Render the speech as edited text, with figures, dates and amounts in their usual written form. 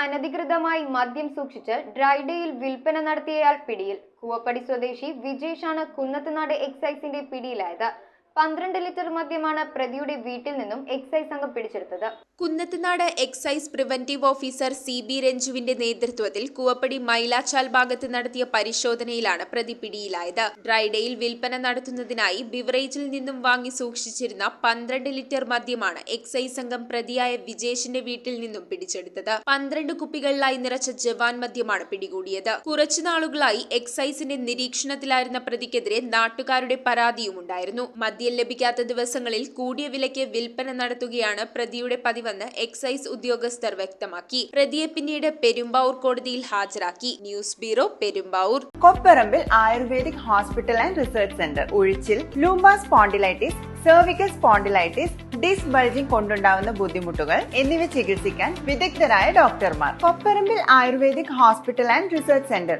അനധികൃതമായി മദ്യം സൂക്ഷിച്ച് ഡ്രൈഡേയിൽ വിൽപ്പന നടത്തിയയാൾ പിടിയിൽ. കൂവപ്പടി സ്വദേശി വിജേഷാണ് കുന്നത്തുനാട് എക്സൈസിന്റെ പിടിയിലായത്. 12 ലിറ്റർ മദ്യമാണ് പ്രതിയുടെ വീട്ടിൽ നിന്നും എക്സൈസ് സംഘം പിടിച്ചെടുത്തത്. Kunnathunad excise preventive officer CB രഞ്ജുവിന്റെ നേതൃത്വത്തിൽ കൂവപ്പടി മൈലാച്ചാൽ ഭാഗത്ത് നടത്തിയ പരിശോധനയിലാണ് പ്രതി പിടിയിലായത്. ഡ്രൈഡേയിൽ വിൽപ്പന നടത്തുന്നതിനായി ബിവറേജിൽ നിന്നും വാങ്ങി സൂക്ഷിച്ചിരുന്ന 12 ലിറ്റർ മദ്യമാണ് എക്സൈസ് സംഘം പ്രതിയായ വിജേഷിന്റെ വീട്ടിൽ നിന്നും പിടിച്ചെടുത്തത്. 12 കുപ്പികളിലായി നിറച്ച ജവാൻ മദ്യമാണ് പിടികൂടിയത്. കുറച്ചുനാളുകളായി എക്സൈസിന്റെ നിരീക്ഷണത്തിലായിരുന്ന പ്രതിക്കെതിരെ നാട്ടുകാരുടെ പരാതിയുമുണ്ടായിരുന്നു. മദ്യം ലഭിക്കാത്ത ദിവസങ്ങളിൽ കൂടിയ വിലയ്ക്ക് വിൽപ്പന നടത്തുകയാണ് പ്രതിയുടെ പതിവെന്ന് എക്സൈസ് ഉദ്യോഗസ്ഥർ വ്യക്തമാക്കി. പ്രതിയെ പിന്നീട് പെരുമ്പാവൂർ കോടതിയിൽ ഹാജരാക്കി. News bureau, Perumbavoor. Kopparambil ayurvedic hospital and research centre. ഉഴിച്ചിൽ, lumbar spondylitis, cervical spondylitis, disc bulging കൊണ്ടുണ്ടാവുന്ന ബുദ്ധിമുട്ടുകൾ എന്നിവ ചികിത്സിക്കാൻ വിദഗ്ധരായ ഡോക്ടർമാർ. Kopparambil ayurvedic hospital and research centre.